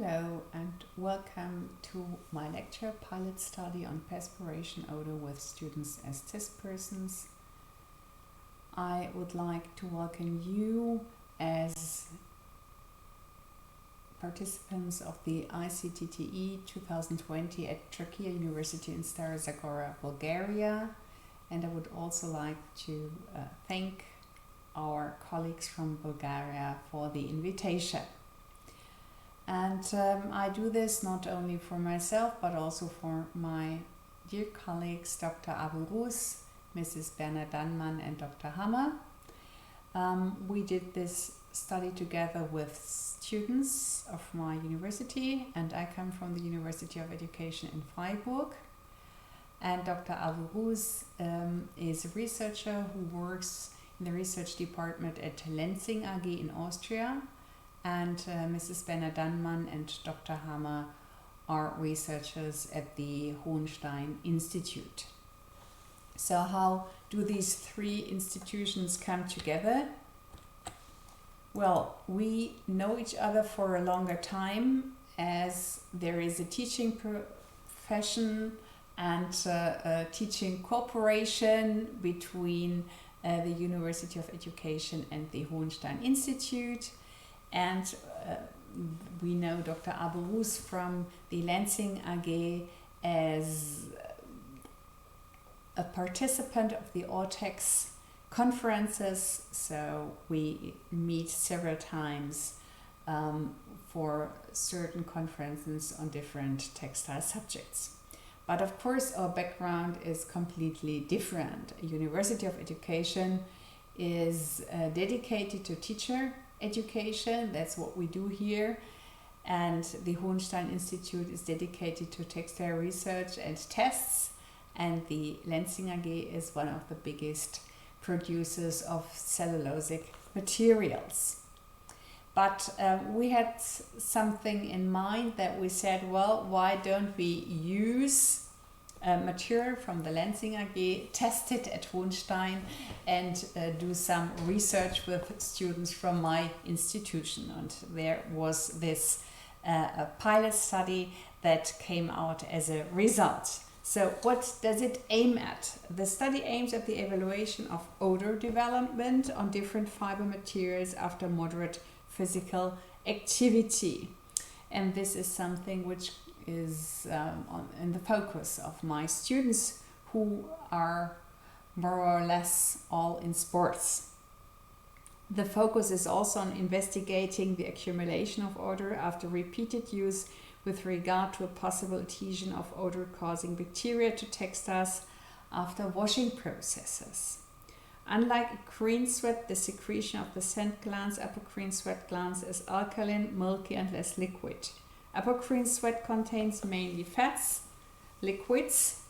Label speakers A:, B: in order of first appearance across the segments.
A: Hello and welcome to my lecture pilot study on perspiration odor with students as test persons. I would like to welcome you as participants of the ITCCE 2020 at Trakia University in Stara, Zagora, Bulgaria. And I would also like to thank our colleagues from Bulgaria for the invitation. And I do this not only for myself, but also for my dear colleagues, Dr. Aburus, Mrs. Berner Dannmann, and Dr. Hammer. We did this study together with students of my university, and I come from the University of Education in Freiburg. And Dr. Aburus is a researcher who works in the research department at Lenzing AG in Austria. And Mrs. Berner Dannmann and Dr. Hammer are researchers at the Hohenstein Institute. So how do these three institutions come together? Well, we know each other for a longer time as there is a teaching profession and a teaching cooperation between the University of Education and the Hohenstein Institute. And we know Dr. Aburus from the Lenzing AG as a participant of the ORTEX conferences, so we meet several times for certain conferences on different textile subjects. But of course our background is completely different. University of Education is dedicated to teacher education, that's what we do here, and the Hohenstein Institute is dedicated to textile research and tests, and the Lenzing AG is one of the biggest producers of cellulosic materials. But we had something in mind that we said, well, why don't we use material from the Lenzing AG, test it at Hohenstein, and do some research with students from my institution. And there was this a pilot study that came out as a result. So what does it aim at? The study aims at the evaluation of odor development on different fiber materials after moderate physical activity. And this is something which is in the focus of my students, who are more or less all in sports. The focus is also on investigating the accumulation of odor after repeated use with regard to a possible adhesion of odor-causing bacteria to textiles after washing processes. Unlike green sweat, the secretion of the scent glands, apocrine sweat glands, is alkaline, milky, and less liquid. Apocrine sweat contains mainly fats, liquids,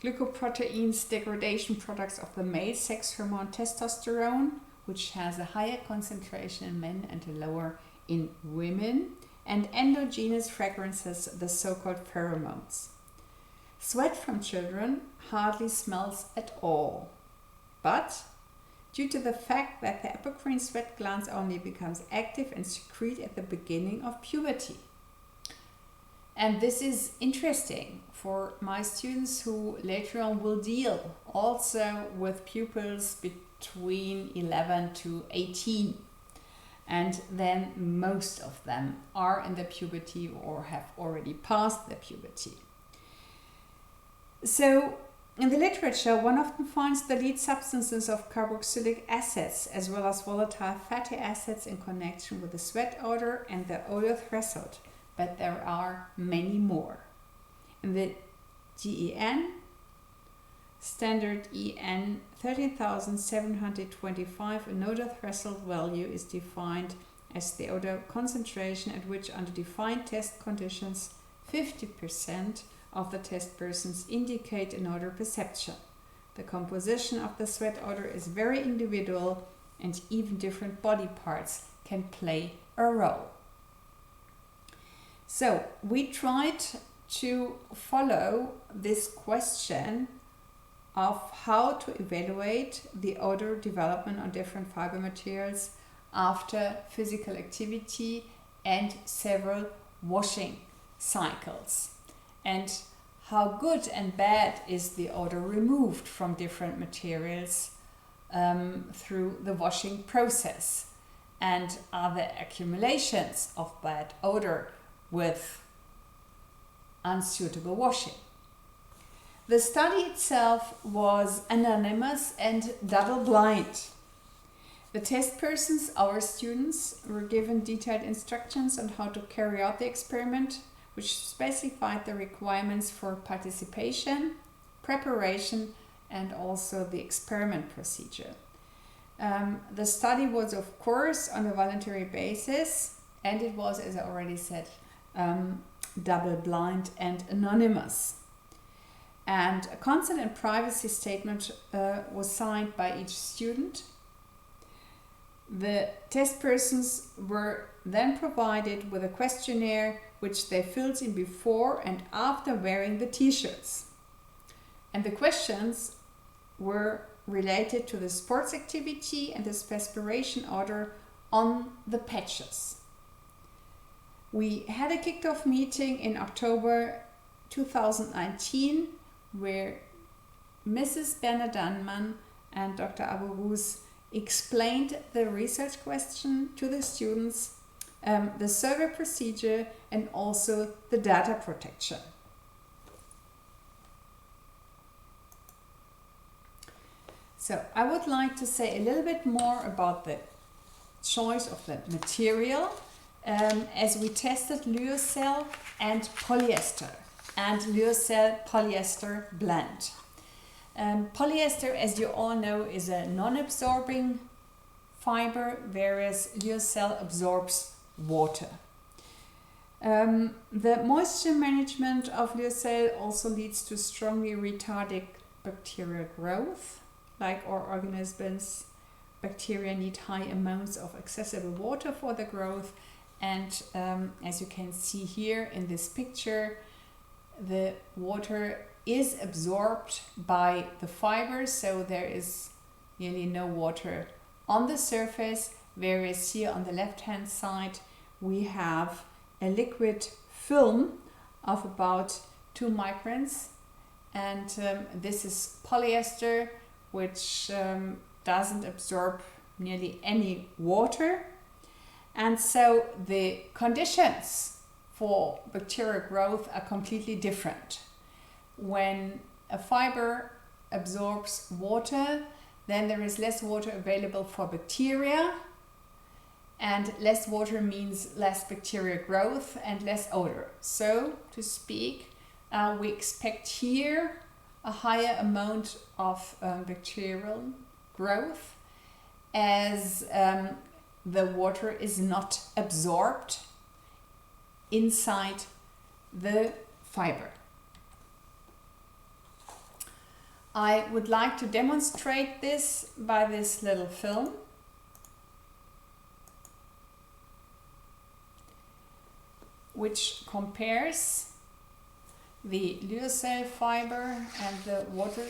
A: glycoproteins, degradation products of the male sex hormone testosterone, which has a higher concentration in men and a lower in women, and endogenous fragrances, the so-called pheromones. Sweat from children hardly smells at all, but due to the fact that the apocrine sweat glands only becomes active and secrete at the beginning of puberty. And this is interesting for my students who later on will deal also with pupils between 11 to 18. And then most of them are in the puberty or have already passed the puberty. So in the literature, one often finds the lead substances of carboxylic acids as well as volatile fatty acids in connection with the sweat odor and the odor threshold. But there are many more. In the GEN, standard EN 13,725, an odor threshold value is defined as the odor concentration at which, under defined test conditions, 50% of the test persons indicate an odor perception. The composition of the sweat odor is very individual, and even different body parts can play a role. So we tried to follow this question of how to evaluate the odor development on different fiber materials after physical activity and several washing cycles, and how good and bad is the odor removed from different materials through the washing process, and are there accumulations of bad odor with unsuitable washing. The study itself was anonymous and double-blind. The test persons, our students, were given detailed instructions on how to carry out the experiment, which specified the requirements for participation, preparation, and also the experiment procedure. The study was, of course, on a voluntary basis, and it was, as I already said, double-blind and anonymous. And a consent and privacy statement was signed by each student. The test persons were then provided with a questionnaire which they filled in before and after wearing the t-shirts. And the questions were related to the sports activity and the perspiration odor on the patches. We had a kick-off meeting in October 2019 where Mrs. Berner-Dannmann and Dr. Aburuz explained the research question to the students, the survey procedure, and also the data protection. So I would like to say a little bit more about the choice of the material, as we tested lyocell and polyester and lyocell polyester blend. Polyester, as you all know, is a non-absorbing fiber, whereas lyocell absorbs water. The moisture management of lyocell also leads to strongly retarded bacterial growth. Like all organisms, bacteria need high amounts of accessible water for the growth, and as you can see here in this picture, the water is absorbed by the fibers, so there is nearly no water on the surface, whereas here on the left hand side we have a liquid film of about 2 microns, and this is polyester, which doesn't absorb nearly any water, and so the conditions for bacterial growth are completely different. When a fiber absorbs water, then there is less water available for bacteria, and less water means less bacterial growth and less odor. So, to speak, we expect here a higher amount of bacterial growth, as the water is not absorbed inside the fiber. I would like to demonstrate this by this little film. Which compares the lyocell fiber and the water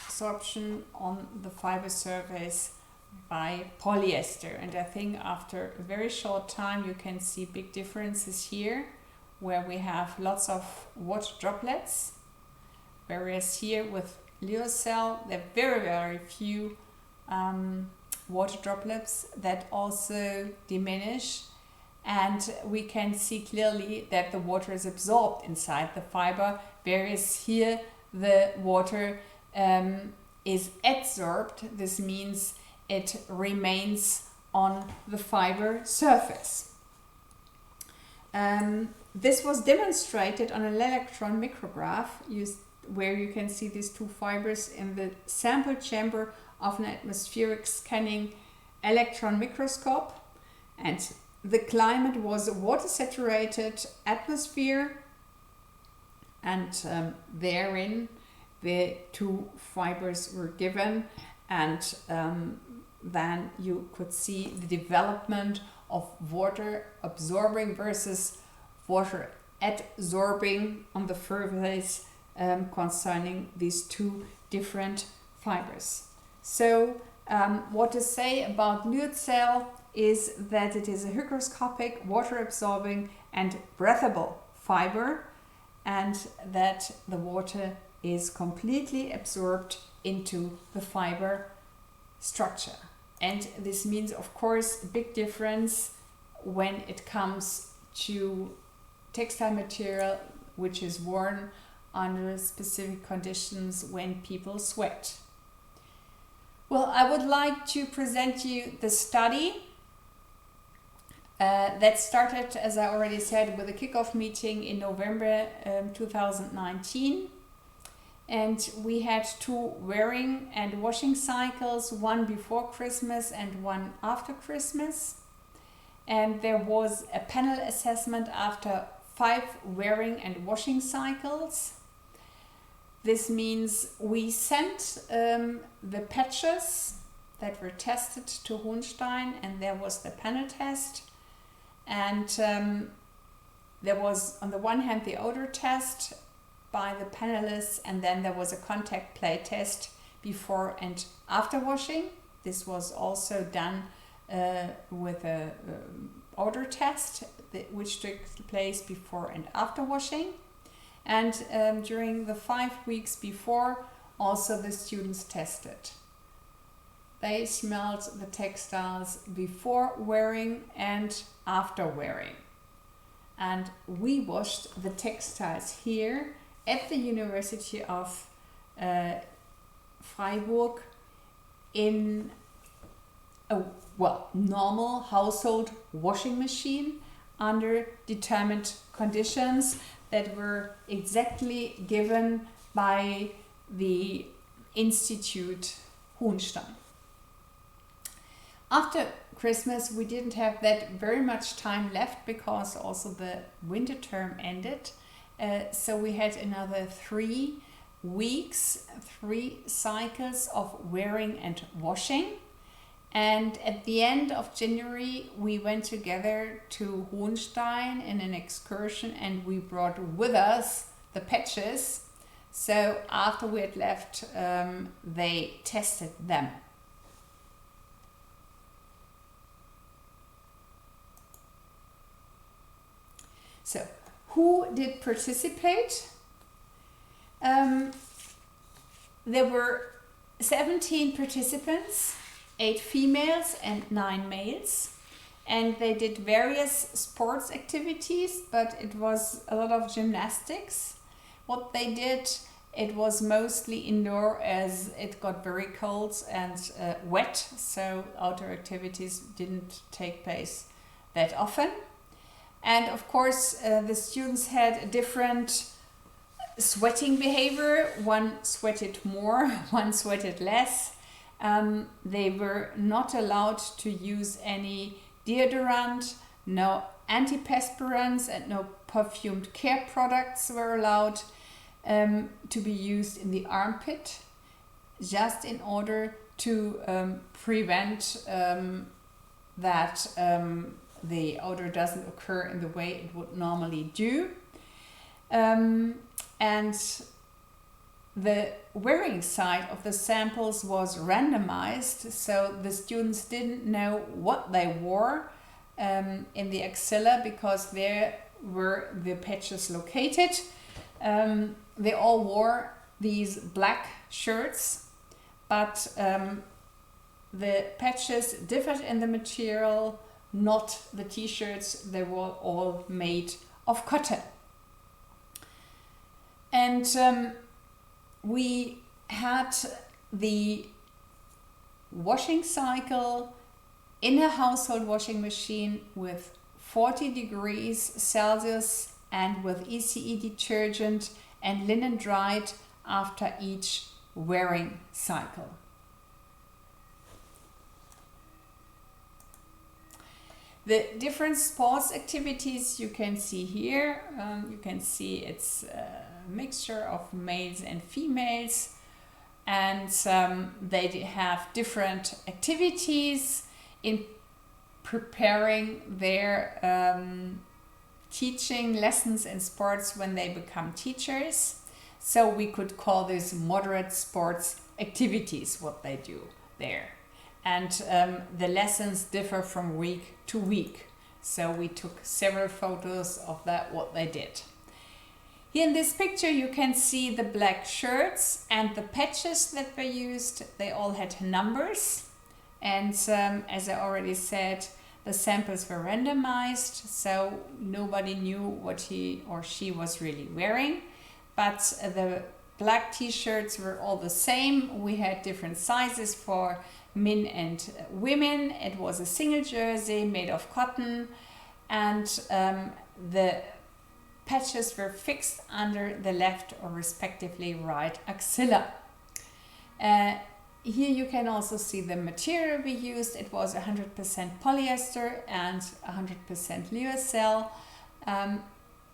A: absorption on the fiber surface by polyester. And I think after a very short time you can see big differences here, where we have lots of water droplets, whereas here with lyocell there are very, very few water droplets that also diminish. And we can see clearly that the water is absorbed inside the fiber, whereas here the water is adsorbed. This means it remains on the fiber surface. This was demonstrated on an electron micrograph where you can see these 2 fibers in the sample chamber of an atmospheric scanning electron microscope, and the climate was a water-saturated atmosphere, and therein the 2 fibers were given, and then you could see the development of water absorbing versus water adsorbing on the surface concerning these 2 different fibers. So what to say about lyocell is that it is a hygroscopic, water-absorbing and breathable fiber, and that the water is completely absorbed into the fiber structure. And this means, of course, a big difference when it comes to textile material which is worn under specific conditions when people sweat. Well, I would like to present you the study that started, as I already said, with a kickoff meeting in November 2019. And we had 2 wearing and washing cycles, one before Christmas and one after Christmas. And there was a panel assessment after 5 wearing and washing cycles. This means we sent the patches that were tested to Hohenstein, and there was the panel test. And there was, on the one hand, the odor test by the panelists, and then there was a contact plate test before and after washing. This was also done with a odor test which took place before and after washing. And during the 5 weeks before, also the students tested. They smelled the textiles before wearing and after wearing. And we washed the textiles here at the University of Freiburg in a normal household washing machine under determined conditions that were exactly given by the Institute Hohenstein. After Christmas, we didn't have that very much time left because also the winter term ended. So we had another 3 weeks, 3 cycles of wearing and washing. And at the end of January, we went together to Hohenstein in an excursion, and we brought with us the patches. So after we had left, they tested them. So, who did participate? There were 17 participants, 8 females and 9 males, and they did various sports activities, but it was a lot of gymnastics. What they did, it was mostly indoor as it got very cold and wet, so outdoor activities didn't take place that often. And of course, the students had a different sweating behavior. One sweated more, one sweated less. They were not allowed to use any deodorant, no antiperspirants, and no perfumed care products were allowed to be used in the armpit, just in order to prevent that the odor doesn't occur in the way it would normally do. And the wearing side of the samples was randomized, so the students didn't know what they wore in the axilla because there were the patches located. They all wore these black shirts, but the patches differed in the material, not the t-shirts. They were all made of cotton. And we had the washing cycle in a household washing machine with 40 degrees Celsius and with ECE detergent and linen dried after each wearing cycle. The different sports activities you can see here, you can see it's a mixture of males and females, and they have different activities in preparing their teaching lessons in sports when they become teachers. So we could call this moderate sports activities, what they do there. and the lessons differ from week to week. So we took several photos of that, what they did. Here in this picture you can see the black shirts and the patches that were used. They all had numbers, and as I already said, the samples were randomized, so nobody knew what he or she was really wearing. But the black t-shirts were all the same. We had different sizes for men and women. It was a single jersey made of cotton, and the patches were fixed under the left or respectively right axilla. Here you can also see the material we used. It was 100% polyester and 100% lyocell,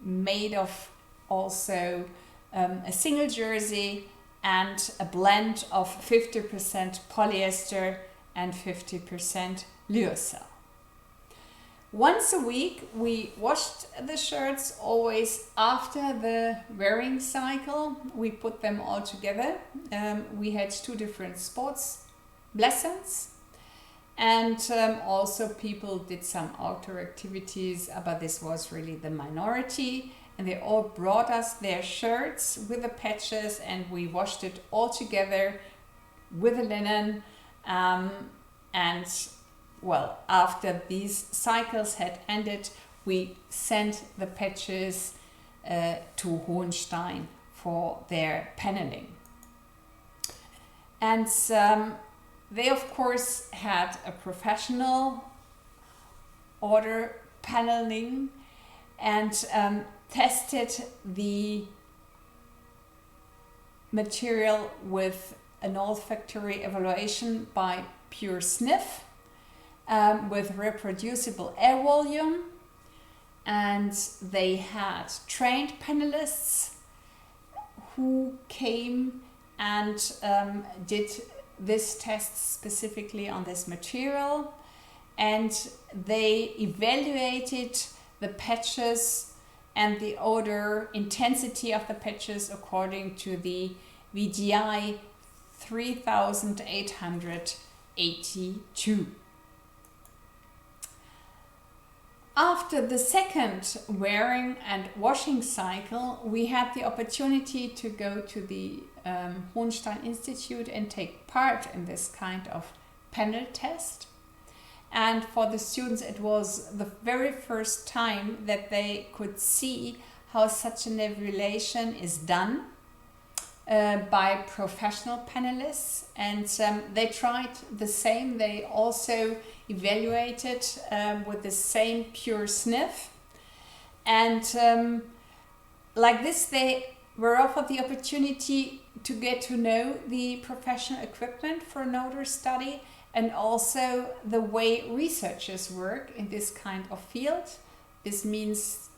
A: made of also a single jersey and a blend of 50% polyester and 50% lyocell. Once a week we washed the shirts, always after the wearing cycle. We put them all together. We had 2 different sports lessons, and also people did some outdoor activities, but this was really the minority. And they all brought us their shirts with the patches, and we washed it all together with the linen. And well, after these cycles had ended, we sent the patches to Hohenstein for their paneling. And they of course had a professional order paneling, and tested the material with an olfactory evaluation by pure sniff, with reproducible air volume. And they had trained panelists who came and did this test specifically on this material, and they evaluated the patches and the odor intensity of the patches according to the VGI 3882. After the second wearing and washing cycle, we had the opportunity to go to the Hohenstein Institute and take part in this kind of panel test. And for the students, it was the very first time that they could see how such an evaluation is done by professional panelists. And they tried the same. They also evaluated with the same pure sniff. And like this, they were offered the opportunity to get to know the professional equipment for an odor study, and also the way researchers work in this kind of field. This means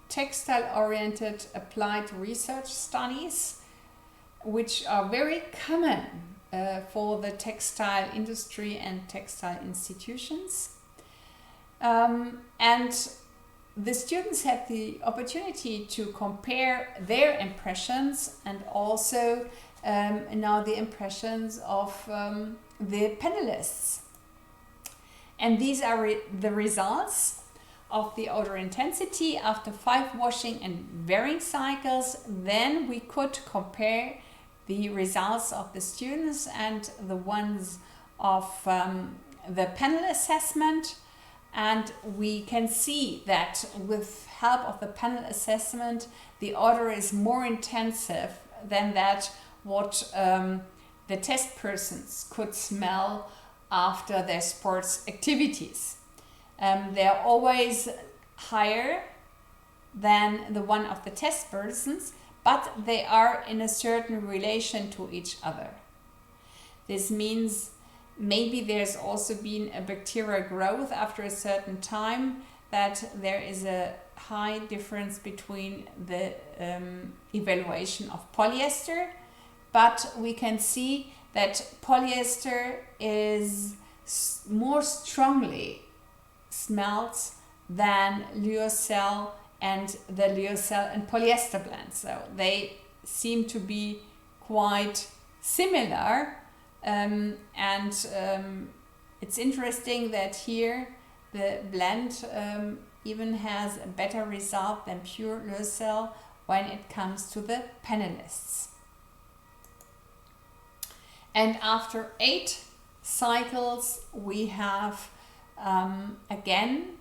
A: textile-oriented applied research studies, which are very common for the textile industry and textile institutions. And the students had the opportunity to compare their impressions and also now the impressions of the panelists. And these are the results of the odor intensity after 5 washing and wearing cycles. Then we could compare the results of the students and the ones of the panel assessment. And we can see that with help of the panel assessment, the odor is more intensive than that what the test persons could smell after their sports activities. They're always higher than the one of the test persons, but they are in a certain relation to each other. This means maybe there's also been a bacterial growth after a certain time, that there is a high difference between the evaluation of polyester, but we can see that polyester is more strongly smelled than lyocell and the lyocell and polyester blend. So they seem to be quite similar, and it's interesting that here the blend even has a better result than pure lyocell when it comes to the panelists. And after 8 cycles, we have again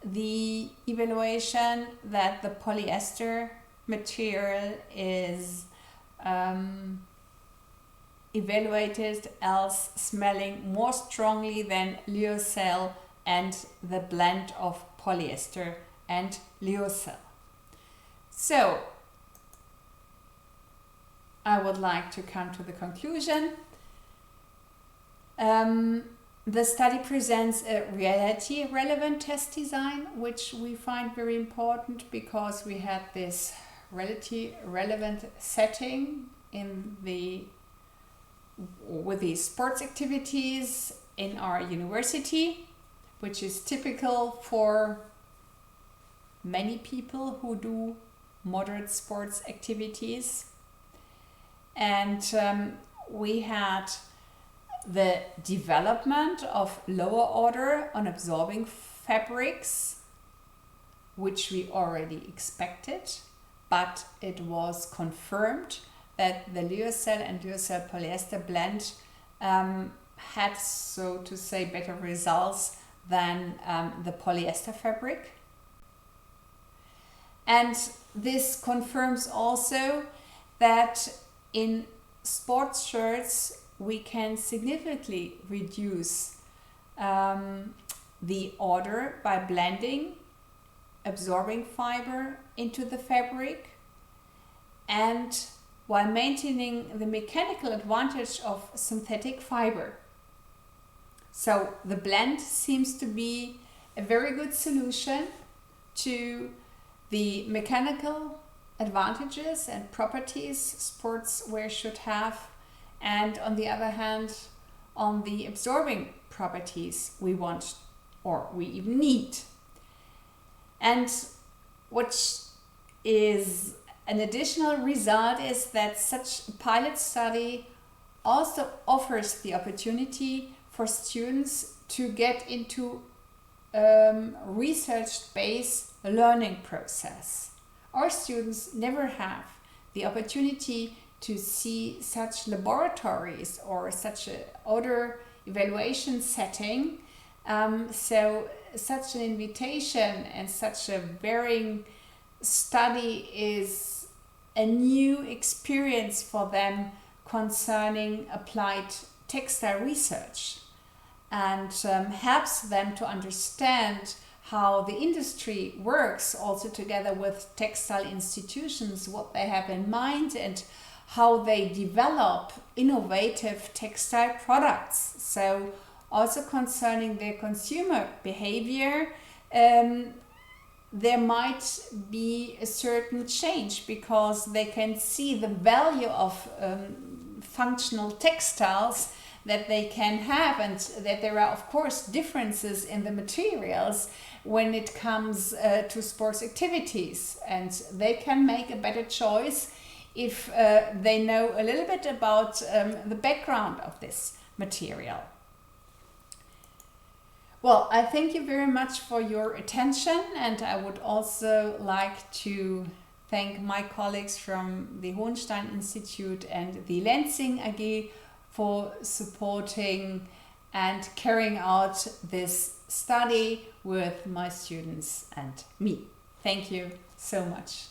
A: the evaluation that the polyester material is evaluated as smelling more strongly than lyocell and the blend of polyester and lyocell. So I would like to come to the conclusion. The study presents a reality-relevant test design, which we find very important because we had this reality-relevant setting with the sports activities in our university, which is typical for many people who do moderate sports activities. And we had the development of lower order on absorbing fabrics, which we already expected, but it was confirmed that the lyocell and lyocell polyester blend had, so to say, better results than the polyester fabric. And this confirms also that in sports shirts we can significantly reduce the odor by blending absorbing fiber into the fabric, and while maintaining the mechanical advantage of synthetic fiber. So the blend seems to be a very good solution to the mechanical advantages and properties sportswear should have, and on the other hand, on the absorbing properties we want or we even need. And what is an additional result is that such a pilot study also offers the opportunity for students to get into research-based learning process. Our students never have the opportunity to see such laboratories or such an odor evaluation setting. So such an invitation and such a varying study is a new experience for them concerning applied textile research, and helps them to understand how the industry works also together with textile institutions, what they have in mind and how they develop innovative textile products. So also concerning their consumer behavior, there might be a certain change because they can see the value of functional textiles that they can have, and that there are of course differences in the materials when it comes to sports activities, and they can make a better choice if they know a little bit about the background of this material. Well, I thank you very much for your attention, and I would also like to thank my colleagues from the Hohenstein Institute and the Lansing AG for supporting and carrying out this study with my students and me. Thank you so much.